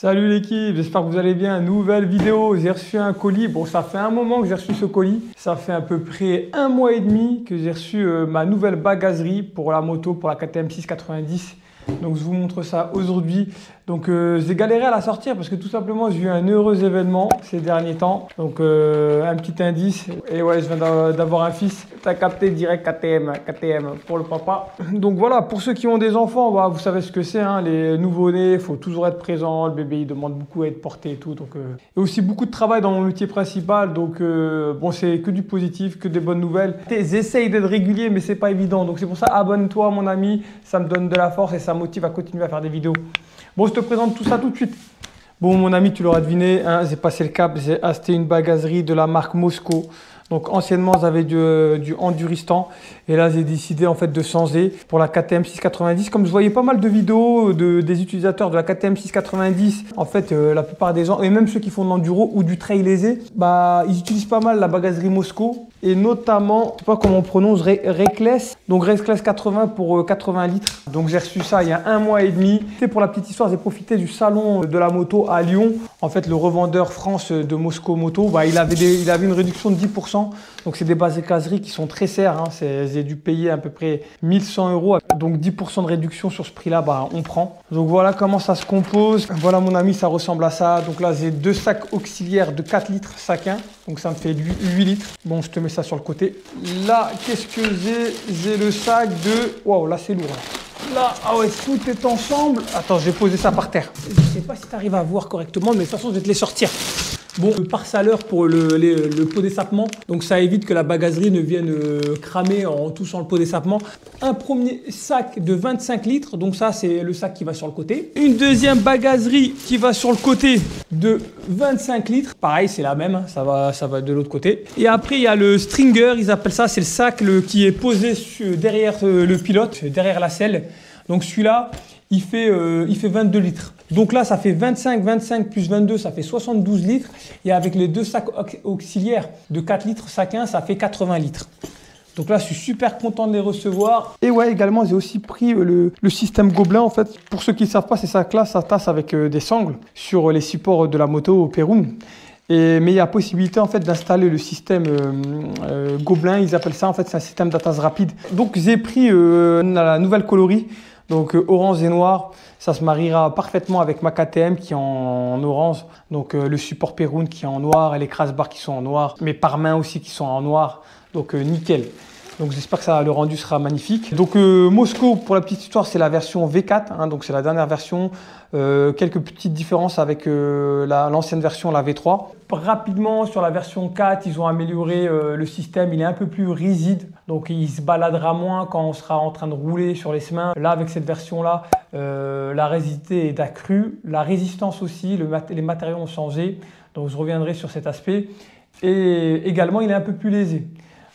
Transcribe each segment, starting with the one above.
Salut l'équipe, j'espère que vous allez bien. Nouvelle vidéo, j'ai reçu un colis. Bon, ça fait un moment que j'ai reçu ce colis. Ça fait à peu près 1 mois et demi que j'ai reçu ma nouvelle bagagerie pour la moto, pour la KTM 690. Donc je vous montre ça aujourd'hui. Donc j'ai galéré à la sortir parce que tout simplement j'ai eu un heureux événement ces derniers temps. Donc un petit indice. Et ouais, je viens d'avoir un fils. T'as capté direct KTM pour le papa. Donc voilà, pour ceux qui ont des enfants, bah, vous savez ce que c'est, hein, les nouveau-nés, il faut toujours être présent. Le bébé il demande beaucoup à être porté et tout. Donc, et aussi beaucoup de travail dans mon métier principal. Donc bon, c'est que du positif, que des bonnes nouvelles. J'essaye d'être régulier, mais c'est pas évident. Donc c'est pour ça, abonne-toi mon ami, ça me donne de la force et ça me motive à continuer à faire des vidéos. Bon, je te présente tout ça tout de suite. Bon, mon ami, tu l'auras deviné, hein, j'ai passé le cap, j'ai acheté une bagagerie de la marque Mosco. Donc anciennement, j'avais du Enduristan et là, j'ai décidé en fait de changer pour la KTM 690. Comme je voyais pas mal de vidéos des utilisateurs de la KTM 690, en fait, la plupart des gens, et même ceux qui font de l'enduro ou du trail léger, bah, ils utilisent pas mal la bagagerie Mosco et notamment, je sais pas comment on prononce, Reckless. Donc Reckless 80 pour 80 litres. Donc j'ai reçu ça il y a 1 mois et demi. Et pour la petite histoire, j'ai profité du salon de la moto à Lyon. En fait, le revendeur France de Mosco Moto, bah, il avait une réduction de 10%. Donc c'est des bagageries qui sont très chères, hein. J'ai dû payer à peu près 1100 €. Donc 10% de réduction sur ce prix-là, bah, on prend. Donc voilà comment ça se compose. Voilà mon ami, ça ressemble à ça. Donc là, j'ai 2 sacs auxiliaires de 4 litres chacun. Donc ça me fait 8 litres. Bon, je te mets ça sur le côté. Là, qu'est-ce que j'ai? J'ai le sac de... Waouh, là c'est lourd. Là, ah ouais, tout est ensemble. Attends, je vais poser ça par terre. Je ne sais pas si tu arrives à voir correctement, mais de toute façon, je vais te les sortir. Bon, le pare-saleur pour le pot d'échappement, donc ça évite que la bagagerie ne vienne cramer en touchant le pot d'échappement. Un premier sac de 25 litres, donc ça c'est le sac qui va sur le côté. Une deuxième bagagerie qui va sur le côté de 25 litres, pareil c'est la même, hein, ça va de l'autre côté. Et après il y a le stringer, ils appellent ça, c'est le sac qui est posé derrière le pilote, derrière la selle. Donc celui-là, il fait 22 litres. Donc là, ça fait 25 plus 22, ça fait 72 litres. Et avec les 2 sacs auxiliaires de 4 litres chacun, ça fait 80 litres. Donc là, je suis super content de les recevoir. Et ouais, également, j'ai aussi pris le système Gobelin. En fait, pour ceux qui ne savent pas, ces sacs-là, ça tasse avec des sangles sur les supports de la moto au Pérou. Mais il y a possibilité en fait d'installer le système Gobelin. Ils appellent ça, en fait, c'est un système d'attache rapide. Donc j'ai pris la nouvelle coloris. Donc orange et noir, ça se mariera parfaitement avec ma KTM qui est en orange. Donc le support Perun qui est en noir et les crash bars qui sont en noir. Mes pare-mains aussi qui sont en noir. Donc nickel. Donc j'espère que le rendu sera magnifique. Donc Mosco, pour la petite histoire, c'est la version V4. Hein, donc c'est la dernière version. Quelques petites différences avec l'ancienne version, la V3. Rapidement, sur la version 4, ils ont amélioré le système. Il est un peu plus rigide. Donc il se baladera moins quand on sera en train de rouler sur les chemins. Là, avec cette version-là, la rigidité est accrue. La résistance aussi, les matériaux ont changé. Donc je reviendrai sur cet aspect. Et également, il est un peu plus léger.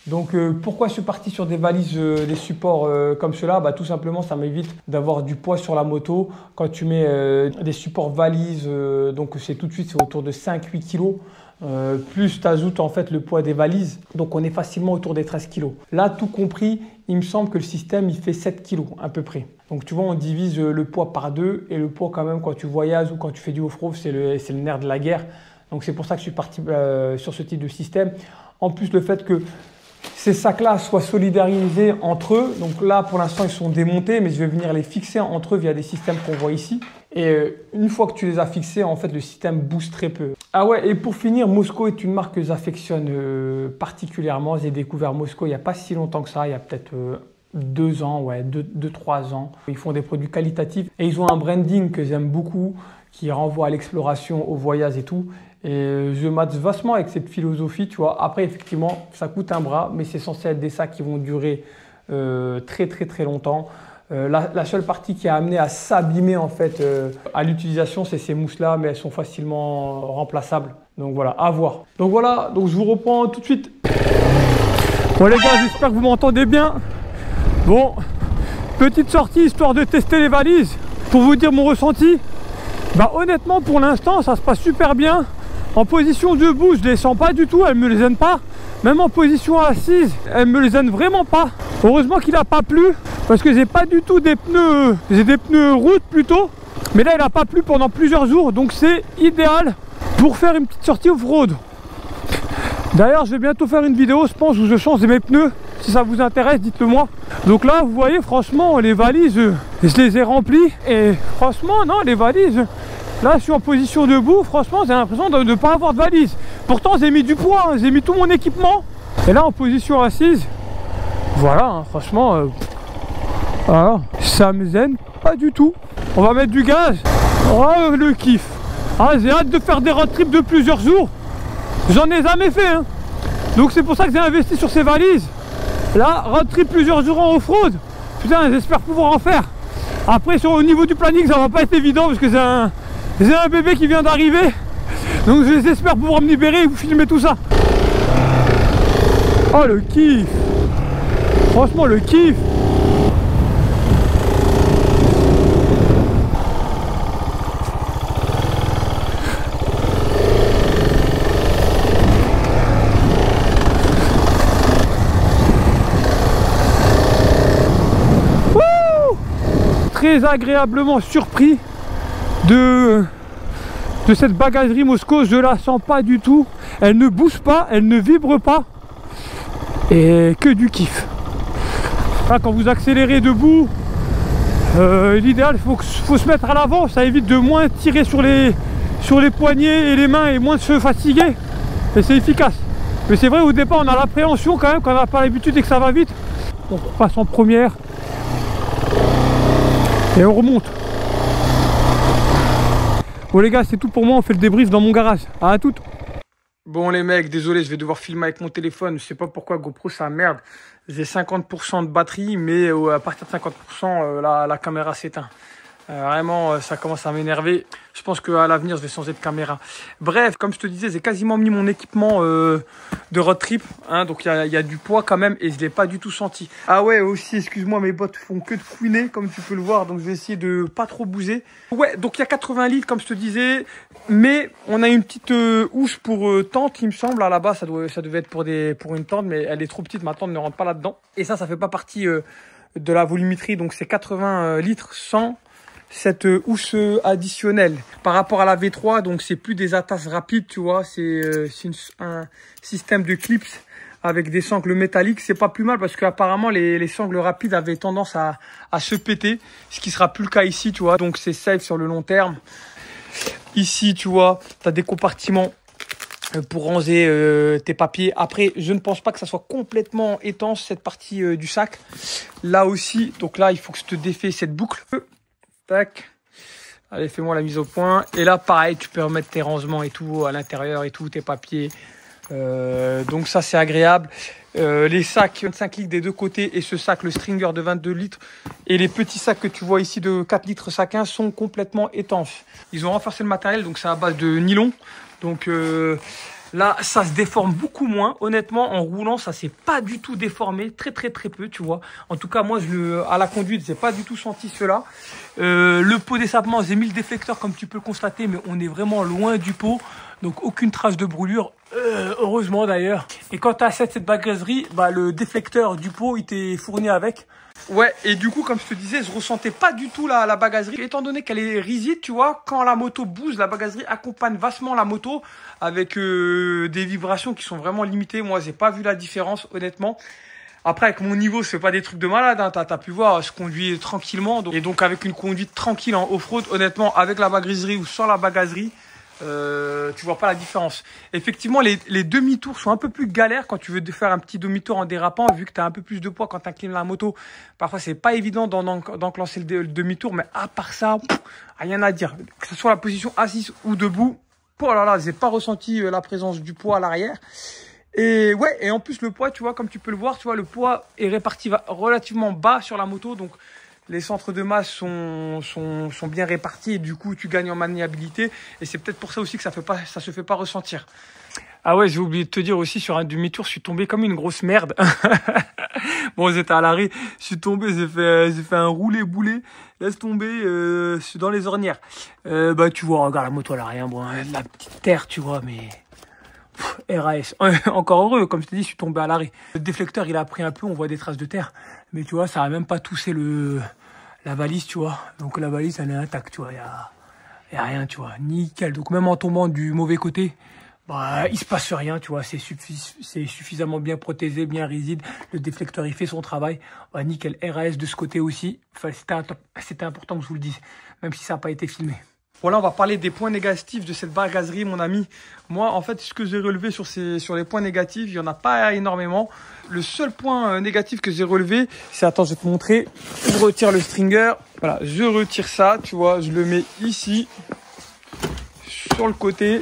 Donc pourquoi je suis parti sur des valises, des supports comme cela? Bah, tout simplement, ça m'évite d'avoir du poids sur la moto. Quand tu mets des supports valises, donc c'est tout de suite autour de 5-8 kg. Plus tu ajoutes en fait le poids des valises, donc on est facilement autour des 13 kg. Là, tout compris, il me semble que le système il fait 7 kg à peu près. Donc tu vois, on divise le poids par 2 et le poids quand même quand tu voyages ou quand tu fais du off-road, c'est le nerf de la guerre. Donc c'est pour ça que je suis parti sur ce type de système. En plus, le fait que ces sacs-là soient solidarisés entre eux. Donc là, pour l'instant, ils sont démontés, mais je vais venir les fixer entre eux via des systèmes qu'on voit ici. Et une fois que tu les as fixés, en fait, le système bouge très peu. Ah ouais, et pour finir, Mosco est une marque que j'affectionne particulièrement. J'ai découvert Mosco il n'y a pas si longtemps que ça, il y a peut-être 2 ans, ouais, 2-3 ans. Ils font des produits qualitatifs et ils ont un branding que j'aime beaucoup, qui renvoie à l'exploration, au voyage et tout. Et je match vachement avec cette philosophie, tu vois. Après, effectivement, ça coûte un bras, mais c'est censé être des sacs qui vont durer très longtemps. La seule partie qui a amené à s'abîmer en fait à l'utilisation, c'est ces mousses-là, mais elles sont facilement remplaçables. Donc voilà, à voir. Donc voilà, donc je vous reprends tout de suite. Bon les gars, j'espère que vous m'entendez bien. Bon, petite sortie histoire de tester les valises. Pour vous dire mon ressenti, bah honnêtement pour l'instant ça se passe super bien. En position debout, je les sens pas du tout, elles me les gênent pas. Même en position assise, elles me les gênent vraiment pas. Heureusement qu'il a pas plu, parce que j'ai pas du tout des pneus, j'ai des pneus route plutôt. Mais là il a pas plu pendant plusieurs jours, donc c'est idéal pour faire une petite sortie off-road. D'ailleurs je vais bientôt faire une vidéo je pense où je change mes pneus. Si ça vous intéresse, dites-le moi. Donc là, vous voyez, franchement, les valises, je les ai remplies. Et franchement, non, les valises, là, je suis en position debout. Franchement, j'ai l'impression de ne pas avoir de valise. Pourtant, j'ai mis du poids, hein, j'ai mis tout mon équipement. Et là, en position assise, voilà, hein, franchement, voilà, ça me gêne pas du tout. On va mettre du gaz. Oh, le kiff. Ah, j'ai hâte de faire des road trips de plusieurs jours. J'en ai jamais fait, hein. Donc c'est pour ça que j'ai investi sur ces valises. Là, road trip plusieurs jours en off-road. Putain, j'espère pouvoir en faire. Après, au niveau du planning, ça va pas être évident parce que j'ai un bébé qui vient d'arriver. Donc j'espère pouvoir me libérer et vous filmer tout ça. Oh, le kiff. Franchement, le kiff. Très agréablement surpris de cette bagagerie Mosco. Je la sens pas du tout, elle ne bouge pas, elle ne vibre pas et que du kiff. Là, quand vous accélérez debout, l'idéal, faut se mettre à l'avant, ça évite de moins tirer sur les poignets et les mains et moins de se fatiguer et c'est efficace. Mais c'est vrai, au départ on a l'appréhension quand même, quand on n'a pas l'habitude et que ça va vite. On passe en première et on remonte. Bon les gars, c'est tout pour moi, on fait le débrief dans mon garage. À toutes. Bon les mecs, désolé, je vais devoir filmer avec mon téléphone. Je sais pas pourquoi GoPro ça merde. J'ai 50% de batterie, mais à partir de 50%, la caméra s'éteint. Vraiment, ça commence à m'énerver. Je pense qu'à l'avenir, je vais changer de caméra. Bref, comme je te disais, j'ai quasiment mis mon équipement de road trip. Hein, donc, il y a du poids quand même et je ne l'ai pas du tout senti. Ah ouais, aussi, excuse-moi, mes bottes font que de couiner, comme tu peux le voir. Donc, je vais essayer de pas trop bouger. Ouais, donc il y a 80 litres, comme je te disais. Mais on a une petite housse pour tente, il me semble. À la base, ça devait être pour une tente, mais elle est trop petite. Ma tente ne rentre pas là-dedans. Et ça fait pas partie de la volumétrie. Donc, c'est 80 litres sans cette housse additionnelle par rapport à la V3, donc c'est plus des attaches rapides, tu vois, c'est un système de clips avec des sangles métalliques. C'est pas plus mal parce qu'apparemment les sangles rapides avaient tendance à se péter, ce qui sera plus le cas ici, tu vois, donc c'est safe sur le long terme. Ici, tu vois, tu as des compartiments pour ranger tes papiers. Après, je ne pense pas que ça soit complètement étanche cette partie du sac. Là aussi, donc là, il faut que je te défais cette boucle. Tac. Allez, fais-moi la mise au point. Et là, pareil, tu peux remettre tes rangements et tout à l'intérieur et tout, tes papiers. Donc ça, c'est agréable. Les sacs 25 litres des deux côtés et ce sac, le Stringer de 22 litres et les petits sacs que tu vois ici de 4 litres chacun sont complètement étanches. Ils ont renforcé le matériel, donc c'est à base de nylon. Donc là, ça se déforme beaucoup moins. Honnêtement, en roulant, ça s'est pas du tout déformé. Très peu, tu vois. En tout cas, moi, à la conduite, j'ai pas du tout senti cela. Le pot d'échappement, j'ai mis le déflecteur, comme tu peux le constater, mais on est vraiment loin du pot. Donc, aucune trace de brûlure. Heureusement, d'ailleurs. Et quand tu achètes cette bagagerie, bah, le déflecteur du pot, il t'est fourni avec. Ouais, et du coup, comme je te disais, je ressentais pas du tout la bagagerie. Étant donné qu'elle est rigide, tu vois, quand la moto bouge, la bagagerie accompagne vachement la moto avec des vibrations qui sont vraiment limitées. Moi, j'ai pas vu la différence, honnêtement. Après, avec mon niveau, je fais pas des trucs de malade, hein. T'as pu voir, je conduis tranquillement. Et donc, avec une conduite tranquille en off-road, honnêtement, avec la bagagerie ou sans la bagagerie, tu vois pas la différence. Effectivement, les demi-tours sont un peu plus galères quand tu veux faire un petit demi-tour en dérapant, vu que tu as un peu plus de poids quand tu inclines la moto. Parfois, c'est pas évident d'enclencher le demi-tour, mais à part ça, rien à dire. Que ce soit la position assise ou debout, oh là là, j'ai pas ressenti la présence du poids à l'arrière. Et ouais, et en plus le poids, tu vois, comme tu peux le voir, tu vois, le poids est réparti relativement bas sur la moto, donc les centres de masse sont bien répartis et du coup tu gagnes en maniabilité et c'est peut-être pour ça aussi que ça se fait pas ressentir. Ah ouais, j'ai oublié de te dire aussi, sur un demi-tour, je suis tombé comme une grosse merde. Bon, j'étais à l'arrêt, je suis tombé, j'ai fait un roulé-boulé. Laisse tomber, je suis dans les ornières. Bah tu vois, regarde la moto, elle a rien, bon, la petite terre, tu vois, mais... RAS, encore heureux, comme je t'ai dit, je suis tombé à l'arrêt. Le déflecteur, il a pris un peu, on voit des traces de terre. Mais tu vois, ça a même pas touché la valise, tu vois. Donc la valise, elle est intacte, tu vois, y a rien, tu vois, nickel. Donc même en tombant du mauvais côté, bah, il se passe rien, tu vois, c'est suffisamment bien protégé, bien rigide. Le déflecteur, il fait son travail. Bah, nickel, RAS de ce côté aussi. Enfin, c'était important que je vous le dise, même si ça n'a pas été filmé. Voilà, on va parler des points négatifs de cette bagagerie, mon ami. Moi, en fait, ce que j'ai relevé sur les points négatifs, il n'y en a pas énormément. Le seul point négatif que j'ai relevé, c'est, attends, je vais te montrer. Je retire le stringer. Voilà, je retire ça, tu vois, je le mets ici, sur le côté.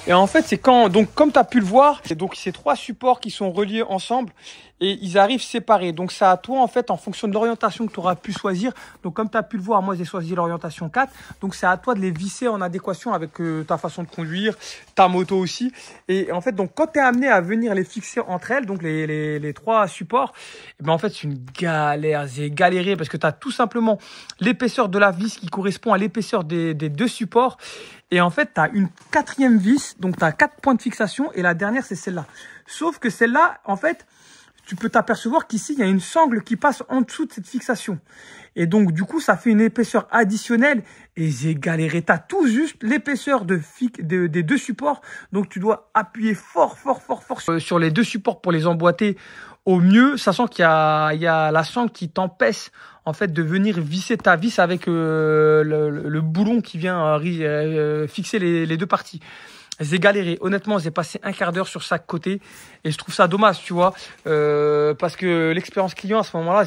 Et en fait, c'est quand, donc comme tu as pu le voir, c'est donc ces 3 supports qui sont reliés ensemble et ils arrivent séparés. Donc c'est à toi en fait, en fonction de l'orientation que tu auras pu choisir. Donc comme tu as pu le voir, moi j'ai choisi l'orientation 4. Donc c'est à toi de les visser en adéquation avec ta façon de conduire, ta moto aussi. Et en fait, donc quand tu es amené à venir les fixer entre elles, donc les 3 supports, et ben en fait c'est une galère. J'ai galéré parce que tu as tout simplement l'épaisseur de la vis qui correspond à l'épaisseur des 2 supports. Et en fait, tu as une 4e vis, donc tu as 4 points de fixation et la dernière, c'est celle-là. Sauf que celle-là, en fait, tu peux t'apercevoir qu'ici, il y a une sangle qui passe en dessous de cette fixation. Et donc, du coup, ça fait une épaisseur additionnelle et j'ai galéré. Tu as tout juste l'épaisseur des 2 supports. Donc, tu dois appuyer fort sur les 2 supports pour les emboîter au mieux, sachant qu'il y a la sangle qui t'empêche en fait de venir visser ta vis avec le boulon qui vient fixer les 2 parties. J'ai galéré, honnêtement, j'ai passé un quart d'heure sur chaque côté et je trouve ça dommage, tu vois, parce que l'expérience client à ce moment-là,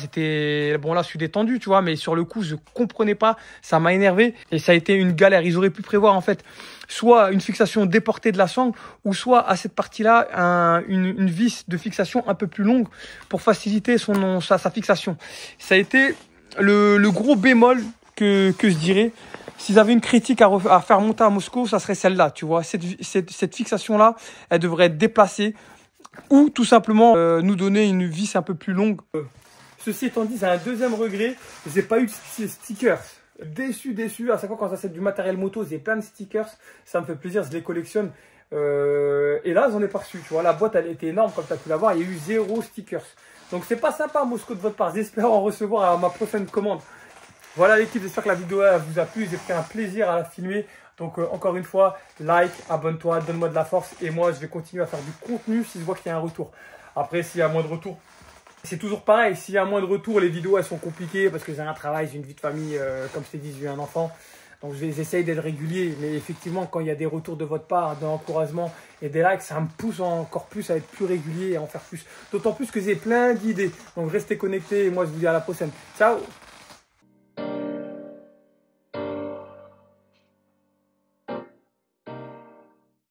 bon là je suis détendu, tu vois, mais sur le coup je comprenais pas, ça m'a énervé et ça a été une galère. Ils auraient pu prévoir en fait soit une fixation déportée de la sangle ou soit à cette partie-là une vis de fixation un peu plus longue pour faciliter sa fixation. Ça a été le gros bémol que je dirais. S'ils avaient une critique à faire monter à Moscou, ça serait celle-là, tu vois. Cette fixation-là, elle devrait être déplacée ou tout simplement nous donner une vis un peu plus longue. Ceci étant dit, c'est un deuxième regret. J'ai pas eu de stickers. Déçu. À chaque fois quand j'achète du matériel moto, j'ai plein de stickers. Ça me fait plaisir, je les collectionne. Et là, j'en ai pas reçu. Tu vois, la boîte, elle était énorme, comme tu as pu la voir. Il y a eu 0 stickers. Donc, c'est pas sympa, Moscou, de votre part. J'espère en recevoir à ma prochaine commande. Voilà l'équipe, j'espère que la vidéo vous a plu. J'ai pris un plaisir à la filmer. Donc encore une fois, like, abonne-toi, donne-moi de la force. Et moi, je vais continuer à faire du contenu si je vois qu'il y a un retour. Après, s'il y a moins de retours, c'est toujours pareil. S'il y a moins de retours, les vidéos, elles sont compliquées parce que j'ai un travail, j'ai une vie de famille. Comme je t'ai dit, j'ai un enfant. Donc j'essaye d'être régulier. Mais effectivement, quand il y a des retours de votre part, de l'encouragement et des likes, ça me pousse encore plus à être plus régulier et à en faire plus. D'autant plus que j'ai plein d'idées. Donc restez connectés et moi, je vous dis à la prochaine. Ciao!